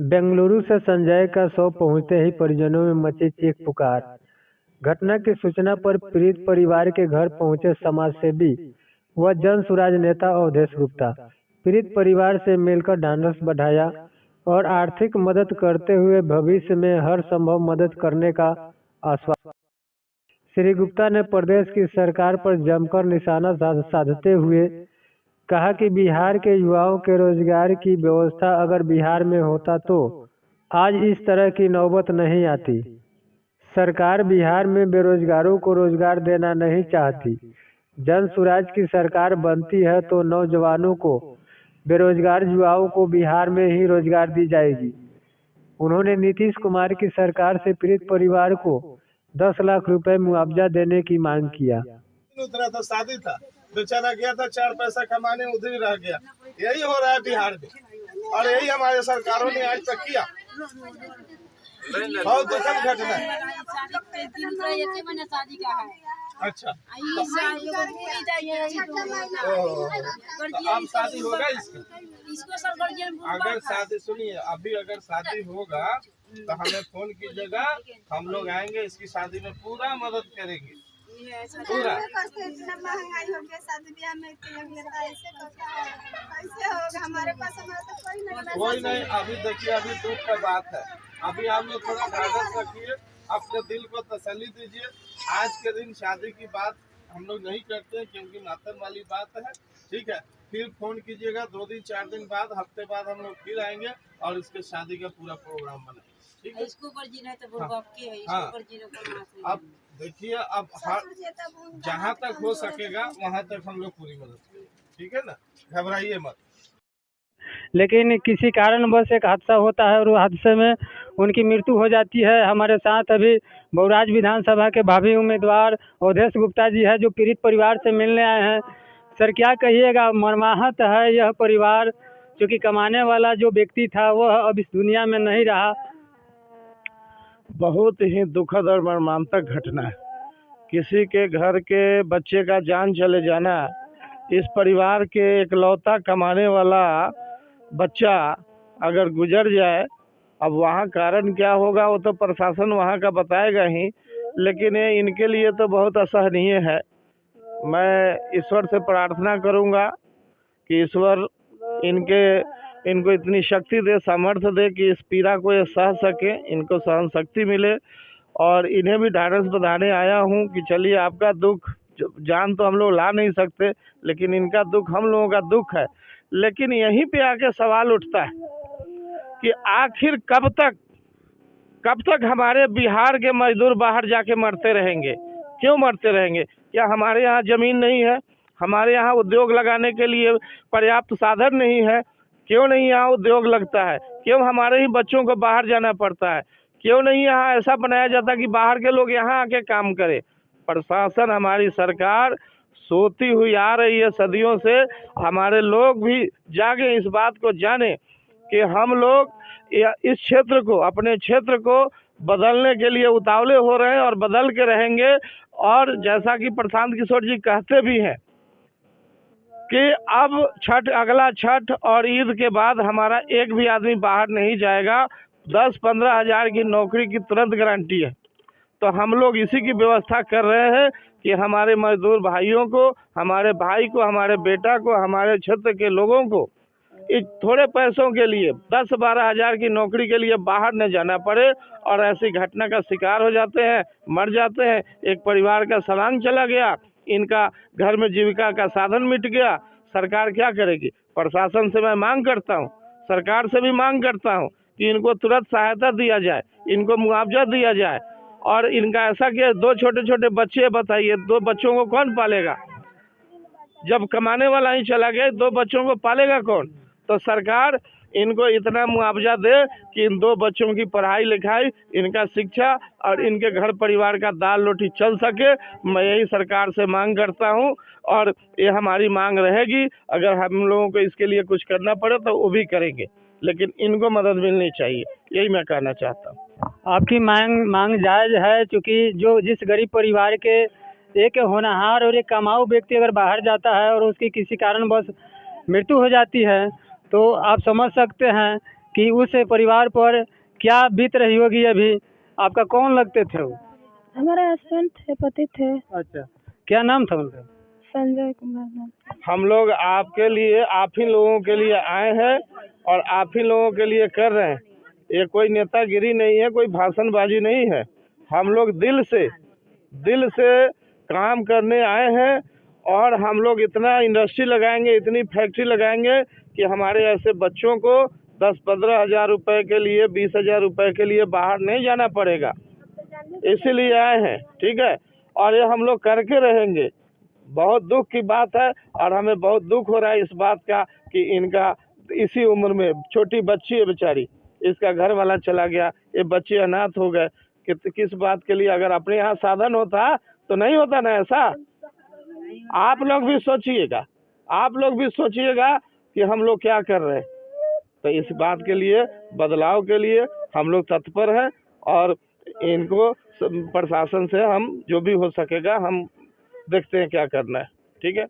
बेंगलुरु से संजय का शव पहुंचते ही परिजनों में मची चीख पुकार। घटना की सूचना पर पीड़ित परिवार के घर पहुंचे समाजसेवी व जन सुराज नेता अवधेश गुप्ता। पीड़ित परिवार से मिलकर ढांढस बढ़ाया और आर्थिक मदद करते हुए भविष्य में हर संभव मदद करने का आश्वासन। श्री गुप्ता ने प्रदेश की सरकार पर जमकर निशाना साधते हुए कहा कि बिहार के युवाओं के रोजगार की व्यवस्था अगर बिहार में होता तो आज इस तरह की नौबत नहीं आती। सरकार बिहार में बेरोजगारों को रोजगार देना नहीं चाहती। जन सुराज की सरकार बनती है तो नौजवानों को, बेरोजगार युवाओं को बिहार में ही रोजगार दी जाएगी। उन्होंने नीतीश कुमार की सरकार से पीड़ित परिवार को 10 लाख रुपए मुआवजा देने की मांग किया। उतरा था, शादी था, बेचारा गया था 4 पैसा कमाने, उधर ही रह गया। यही हो रहा है बिहार में और यही हमारे सरकारों ने आज तक किया। बहुत दुखद घटना है। शादी का है। अच्छा, अब शादी होगा इसको सर गार्जियन अगर शादी सुनिए, अभी अगर शादी होगा तो हमें फोन कीजिएगा, हम लोग आएंगे, इसकी शादी में पूरा मदद करेंगे। पूरा इतना महंगाई हो गया, शादी ब्याह में कैसे होगा? हमारे पास तो कोई नहीं। अभी देखिए, अभी दुख का बात है। अभी आप लोग थोड़ा ढाढ़स रखिए, अपने दिल को तसल्ली दीजिए। आज के दिन शादी की बात हम लोग नहीं करते हैं क्योंकि मातम वाली बात है। ठीक है, फिर फोन कीजिएगा 2 दिन 4 दिन बाद, हफ्ते बाद हम लोग फिर आएंगे और इसके शादी का पूरा प्रोग्राम बनाएंगे। ठीक है, इसको वर्जिन है तो आपके है, इसको हाँ। वर्जिन। अब देखिए, अब जहाँ तक हो सकेगा वहाँ तक हम लोग पूरी मदद करेंगे। ठीक है ना, घबराइए मत। लेकिन किसी कारणवश एक हादसा होता है और वो हादसे में उनकी मृत्यु हो जाती है। हमारे साथ अभी बौराज विधानसभा के भावी उम्मीदवार अवधेश गुप्ता जी है, जो पीड़ित परिवार से मिलने आए हैं। सर, क्या कहिएगा? मर्माहत है यह परिवार, क्योंकि कमाने वाला जो व्यक्ति था वह अब इस दुनिया में नहीं रहा। बहुत ही दुखद और मर्मांतक घटना है। किसी के घर के बच्चे का जान चले जाना, इस परिवार के इकलौता कमाने वाला बच्चा अगर गुजर जाए, अब वहाँ कारण क्या होगा वो तो प्रशासन वहाँ का बताएगा ही, लेकिन ये इनके लिए तो बहुत असहनीय है। मैं ईश्वर से प्रार्थना करूँगा कि ईश्वर इनको इतनी शक्ति दे, सामर्थ्य दे कि इस पीड़ा को ये सह सके, इनको सहन शक्ति मिले। और इन्हें भी ढाढ़स बंधाने आया हूँ कि चलिए, आपका दुख जान तो हम लोग ला नहीं सकते, लेकिन इनका दुख हम लोगों का दुख है। लेकिन यहीं पे आके सवाल उठता है कि आखिर कब तक हमारे बिहार के मजदूर बाहर जाके मरते रहेंगे? क्यों मरते रहेंगे? क्या हमारे यहाँ ज़मीन नहीं है? हमारे यहाँ उद्योग लगाने के लिए पर्याप्त साधन नहीं है? क्यों नहीं यहाँ उद्योग लगता है? क्यों हमारे ही बच्चों को बाहर जाना पड़ता है? क्यों नहीं यहाँ ऐसा बनाया जाता कि बाहर के लोग यहाँ आके काम करें? प्रशासन, हमारी सरकार सोती हुई आ रही है सदियों से। हमारे लोग भी जागे, इस बात को जाने कि हम लोग इस क्षेत्र को, अपने क्षेत्र को बदलने के लिए उतावले हो रहे हैं और बदल के रहेंगे। और जैसा कि प्रशांत किशोर जी कहते भी हैं कि अब अगला छठ और ईद के बाद हमारा एक भी आदमी बाहर नहीं जाएगा। 10-15 हज़ार की नौकरी की तुरंत गारंटी है। तो हम लोग इसी की व्यवस्था कर रहे हैं कि हमारे मजदूर भाइयों को, हमारे भाई को, हमारे बेटा को, हमारे क्षेत्र के लोगों को इस थोड़े पैसों के लिए 10-12 हज़ार की नौकरी के लिए बाहर न जाना पड़े और ऐसी घटना का शिकार हो जाते हैं, मर जाते हैं। एक परिवार का सलांग चला गया, इनका घर में जीविका का साधन मिट गया। सरकार क्या करेगी? प्रशासन से मैं मांग करता हूँ, सरकार से भी मांग करता हूँ कि इनको तुरंत सहायता दिया जाए, इनको मुआवजा दिया जाए। और इनका ऐसा कि 2 छोटे छोटे बच्चे, बताइए 2 बच्चों को कौन पालेगा? जब कमाने वाला ही चला गया, 2 बच्चों को पालेगा कौन? तो सरकार इनको इतना मुआवजा दे कि इन 2 बच्चों की पढ़ाई लिखाई, इनका शिक्षा और इनके घर परिवार का दाल रोटी चल सके। मैं यही सरकार से मांग करता हूं और ये हमारी मांग रहेगी। अगर हम लोगों को इसके लिए कुछ करना पड़े तो वो भी करेंगे, लेकिन इनको मदद मिलनी चाहिए, यही मैं कहना चाहता हूँ। आपकी मांग जायज़ है, क्योंकि जिस गरीब परिवार के एक होनहार और एक कमाऊ व्यक्ति अगर बाहर जाता है और उसकी किसी कारणवश मृत्यु हो जाती है, तो आप समझ सकते हैं कि उस परिवार पर क्या बीत रही होगी अभी। आपका कौन लगते थे वो? हमारे हस्बैंड थे, पति थे, अच्छा, क्या नाम था उनका? संजय कुमार नाम। हम लोग आपके लिए, आप ही लोगों के लिए आए हैं और आप ही लोगों के लिए कर रहे हैं। ये कोई नेतागिरी नहीं है, कोई भाषणबाजी नहीं है। हम लोग दिल से काम करने आए हैं और हम लोग इतना इंडस्ट्री लगाएंगे, इतनी फैक्ट्री लगाएंगे कि हमारे ऐसे बच्चों को 10-15 हज़ार रुपए के लिए, 20 हज़ार रुपए के लिए बाहर नहीं जाना पड़ेगा। इसीलिए आए हैं, ठीक है। और ये हम लोग करके रहेंगे। बहुत दुख की बात है और हमें बहुत दुख हो रहा है इस बात का कि इनका इसी उम्र में, छोटी बच्ची है बेचारी, इसका घर वाला चला गया, ये बच्चे अनाथ हो गए। किस बात के लिए? अगर अपने यहाँ साधन होता तो नहीं होता ना ऐसा। आप लोग भी सोचिएगा कि हम लोग क्या कर रहे हैं। तो इस बात के लिए, बदलाव के लिए हम लोग तत्पर हैं और इनको प्रशासन से हम जो भी हो सकेगा हम देखते हैं क्या करना है, ठीक है।